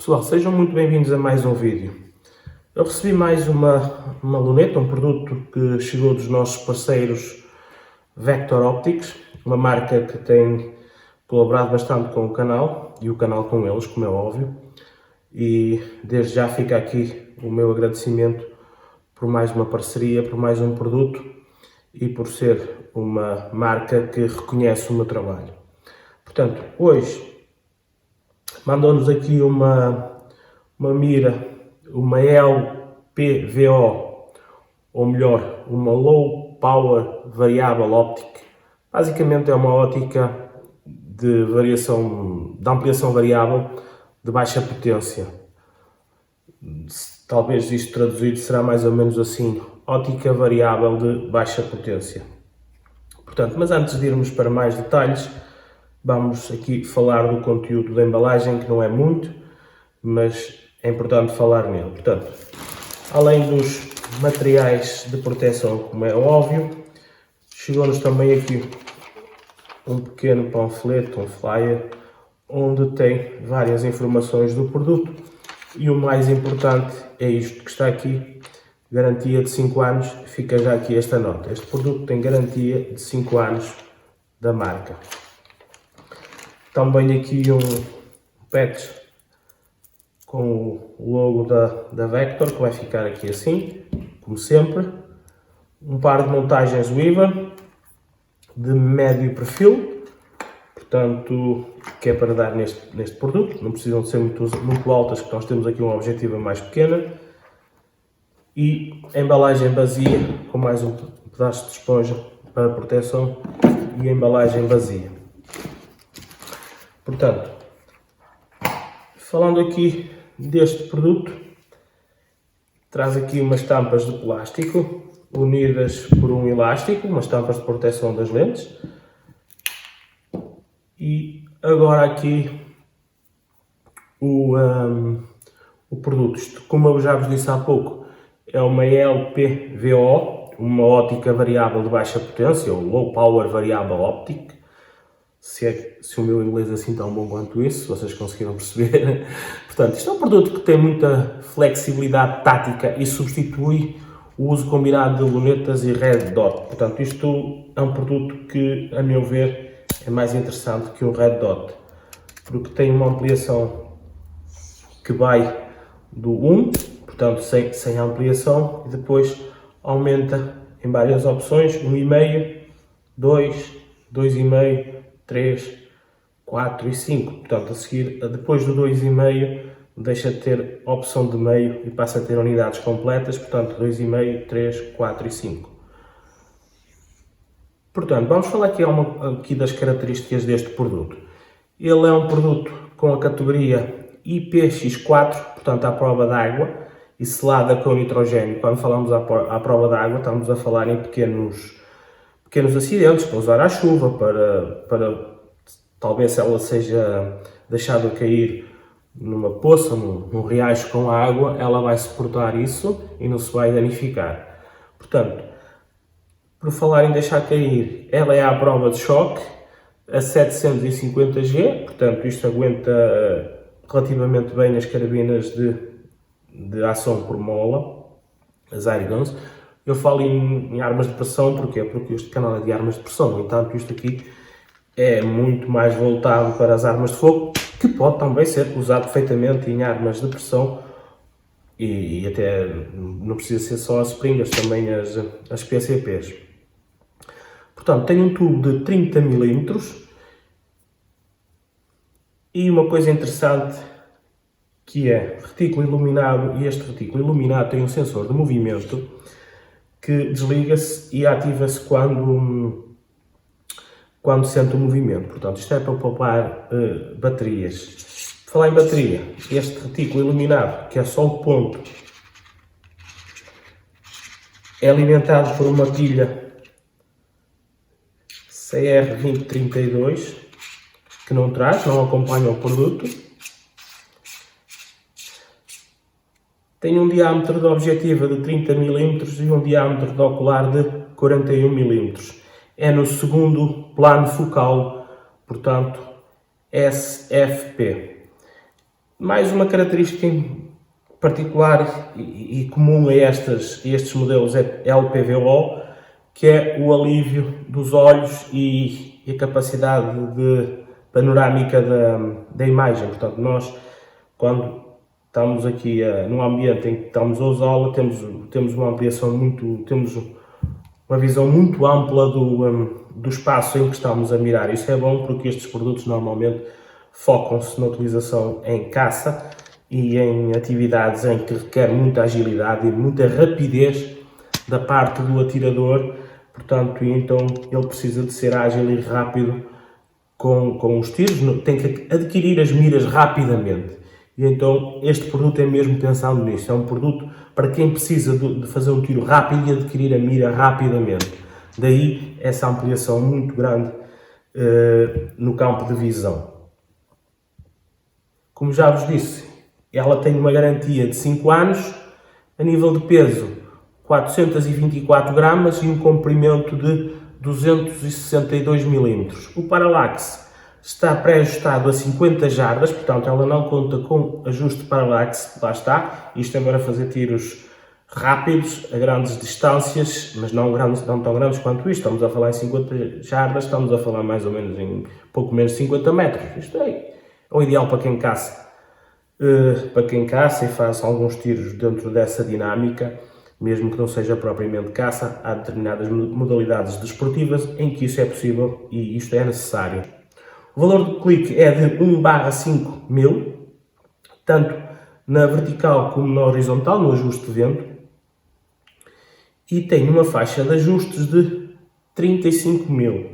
Pessoal, sejam muito bem-vindos a mais um vídeo. Eu recebi mais uma luneta, um produto que chegou dos nossos parceiros Vector Optics, uma marca que tem colaborado bastante com o canal e o canal com eles, como é óbvio. E desde já fica aqui o meu agradecimento por mais uma parceria, por mais um produto e por ser uma marca que reconhece o meu trabalho. Portanto, hoje mandou-nos aqui uma mira, uma LPVO, ou melhor, uma Low Power Variable Optic. Basicamente é uma ótica de ampliação variável de baixa potência. Talvez isto traduzido será mais ou menos assim, ótica variável de baixa potência. Portanto, mas antes de irmos para mais detalhes, vamos aqui falar do conteúdo da embalagem, que não é muito, mas é importante falar nele. Portanto, além dos materiais de proteção, como é óbvio, chegou-nos também aqui um pequeno panfleto, um flyer, onde tem várias informações do produto e o mais importante é isto que está aqui, garantia de 5 anos, fica já aqui esta nota. Este produto tem garantia de 5 anos da marca. Também aqui um patch com o logo da Vector, que vai ficar aqui assim, como sempre. Um par de montagens Weaver de médio perfil, portanto, que é para dar neste produto. Não precisam de ser muito altas, que nós temos aqui uma objetiva mais pequena. E a embalagem vazia, com mais um pedaço de esponja para proteção e a embalagem vazia. Portanto, falando aqui deste produto, traz aqui umas tampas de plástico unidas por um elástico, umas tampas de proteção das lentes. E agora aqui o produto, isto, como eu já vos disse há pouco, é uma LPVO, uma ótica variável de baixa potência, ou Low Power Variable Optic. Se o meu inglês é assim tão bom quanto isso, se vocês conseguiram perceber. Portanto, isto é um produto que tem muita flexibilidade tática e substitui o uso combinado de lunetas e red dot. Portanto, isto é um produto que, a meu ver, é mais interessante que um red dot, porque tem uma ampliação que vai do 1, portanto, sem ampliação, e depois aumenta em várias opções, 1,5, 2, 2,5, 3, 4 e 5. Portanto, a seguir, depois do 2,5, deixa de ter opção de meio e passa a ter unidades completas. Portanto, 2,5, 3, 4 e 5. Portanto, vamos falar aqui das características deste produto. Ele é um produto com a categoria IPX4, portanto, à prova d'água e selada com nitrogênio. Quando falamos à prova d'água, estamos a falar em pequenos acidentes, para usar à chuva, para talvez se ela seja deixada cair numa poça, num riacho com água, ela vai suportar isso e não se vai danificar. Portanto, por falar em deixar cair, ela é à prova de choque, a 750G, portanto isto aguenta relativamente bem as carabinas de ação por mola, as airguns. Eu falo em armas de pressão, porquê? Porque este canal é de armas de pressão, no entanto isto aqui é muito mais voltado para as armas de fogo, que pode também ser usado perfeitamente em armas de pressão e até não precisa ser só as springers, também as PCPs. Portanto, tem um tubo de 30 mm e uma coisa interessante que é retículo iluminado, e este retículo iluminado tem um sensor de movimento que desliga-se e ativa-se quando sente o movimento. Portanto, isto é para poupar baterias. Por falar em bateria, este retículo iluminado, que é só o ponto, é alimentado por uma pilha CR2032, que não acompanha o produto. Tem um diâmetro de objetiva de 30 mm e um diâmetro de ocular de 41 mm. É no segundo plano focal, portanto, SFP. Mais uma característica em particular e comum a estes modelos é LPVO, que é o alívio dos olhos e a capacidade de panorâmica da imagem. Portanto, nós, quando estamos aqui num ambiente em que estamos a usá-la, temos uma ampliação temos uma visão muito ampla do espaço em que estamos a mirar. Isso é bom porque estes produtos normalmente focam-se na utilização em caça e em atividades em que requer muita agilidade e muita rapidez da parte do atirador. Portanto, então ele precisa de ser ágil e rápido com os tiros, tem que adquirir as miras rapidamente. E então este produto é mesmo pensando nisso, é um produto para quem precisa de fazer um tiro rápido e adquirir a mira rapidamente. Daí essa ampliação muito grande no campo de visão. Como já vos disse, ela tem uma garantia de 5 anos, a nível de peso 424 gramas e um comprimento de 262 mm. O Parallax está pré-ajustado a 50 jardas, portanto ela não conta com ajuste Parallax, lá está. Isto é para fazer tiros rápidos, a grandes distâncias, mas não tão grandes quanto isto. Estamos a falar em 50 jardas, estamos a falar mais ou menos em pouco menos de 50 metros. Isto é o ideal para quem caça. Para quem caça e faz alguns tiros dentro dessa dinâmica, mesmo que não seja propriamente caça, há determinadas modalidades desportivas em que isso é possível e isto é necessário. O valor do clique é de 1/5000, tanto na vertical como na horizontal, no ajuste de vento, e tem uma faixa de ajustes de 35.000.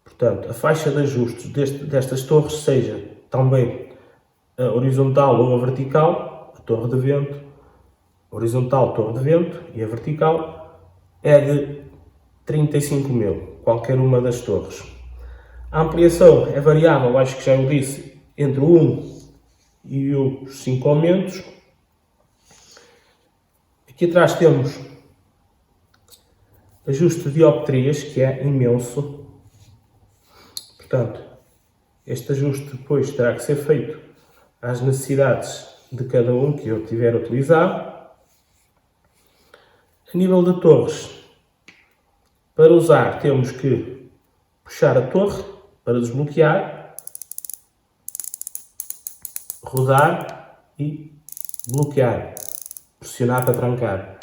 Portanto, a faixa de ajustes destas torres, seja também a horizontal ou a vertical, a torre de vento, horizontal, torre de vento, e a vertical é de 35.000, qualquer uma das torres. A ampliação é variável, acho que já o disse, entre o 1 e os 5 aumentos. Aqui atrás temos ajuste de dioptrias, que é imenso. Portanto, este ajuste depois terá que ser feito às necessidades de cada um que eu tiver utilizado. A nível de torres, para usar temos que puxar a torre para desbloquear, rodar e bloquear, pressionar para trancar.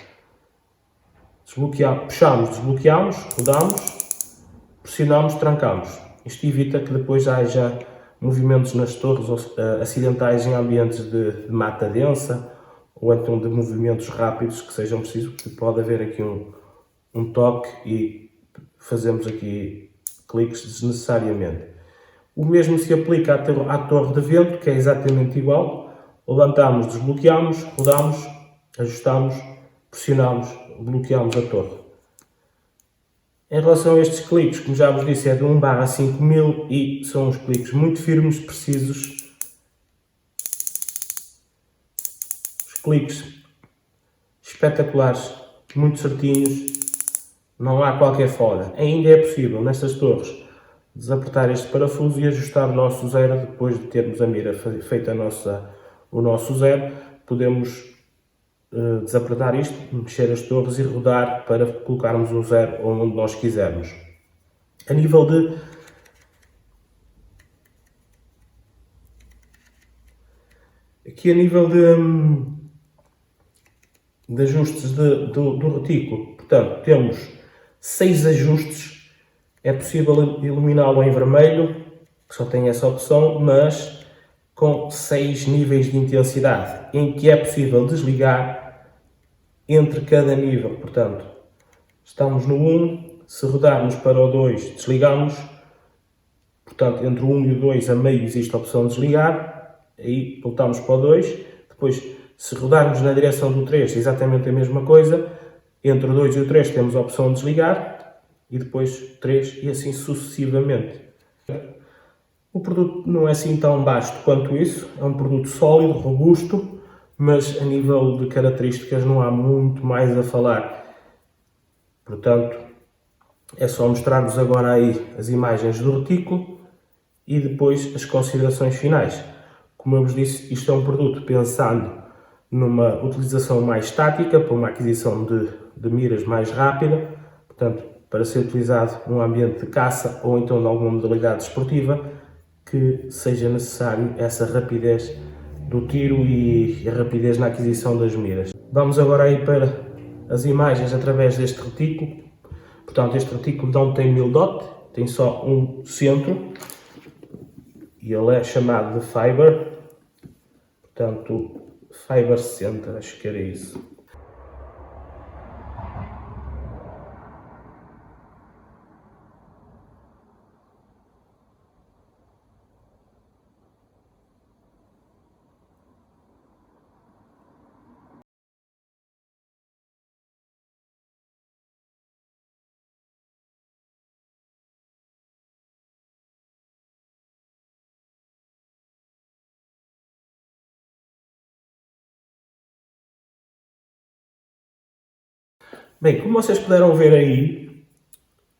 Puxamos, desbloqueamos, rodamos, pressionamos, trancamos. Isto evita que depois haja movimentos nas torres acidentais em ambientes de mata densa ou então de movimentos rápidos que sejam precisos, porque pode haver aqui um toque e fazemos aqui cliques desnecessariamente. O mesmo se aplica à torre de vento, que é exatamente igual. Levantamos, desbloqueamos, rodamos, ajustamos, pressionamos, bloqueamos a torre. Em relação a estes cliques, como já vos disse, é de 1/5000 e são uns cliques muito firmes, precisos. Os cliques espetaculares, muito certinhos, não há qualquer folga. Ainda é possível, nestas torres, desapertar este parafuso e ajustar o nosso zero. Depois de termos a mira feita o nosso zero, podemos desapertar isto, mexer as torres e rodar para colocarmos o zero onde nós quisermos. A nível de ajustes do retículo, portanto, temos 6 ajustes. É possível iluminá-lo em vermelho, que só tem essa opção, mas com 6 níveis de intensidade, em que é possível desligar entre cada nível. Portanto, estamos no 1, se rodarmos para o 2, desligamos. Portanto, entre o 1 e o 2, a meio existe a opção de desligar, aí voltamos para o 2. Depois, se rodarmos na direção do 3, exatamente a mesma coisa. Entre o 2 e o 3 temos a opção de desligar, e depois 3 e assim sucessivamente. O produto não é assim tão vasto quanto isso, é um produto sólido, robusto, mas a nível de características não há muito mais a falar. Portanto, é só mostrar-vos agora aí as imagens do retículo e depois as considerações finais. Como eu vos disse, isto é um produto pensando numa utilização mais tática, para uma aquisição de miras mais rápida, portanto, para ser utilizado num ambiente de caça ou então em alguma modalidade esportiva, que seja necessário essa rapidez do tiro e a rapidez na aquisição das miras. Vamos agora aí para as imagens através deste retículo. Portanto, este retículo não tem 1000 DOT, tem só um centro e ele é chamado de Fiber, portanto, Fiber Center, acho que era isso. Bem, como vocês puderam ver aí,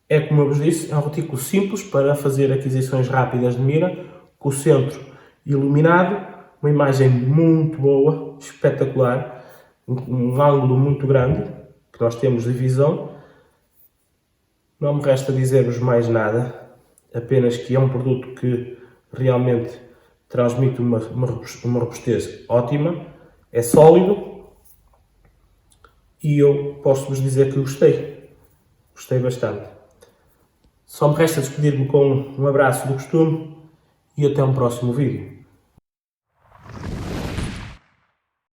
é como eu vos disse, é um retículo simples para fazer aquisições rápidas de mira, com o centro iluminado, uma imagem muito boa, espetacular, um ângulo muito grande, que nós temos de visão. Não me resta dizer-vos mais nada, apenas que é um produto que realmente transmite uma robustez ótima, é sólido, e eu posso-vos dizer que gostei bastante. Só me resta despedir-me com um abraço do costume e até um próximo vídeo.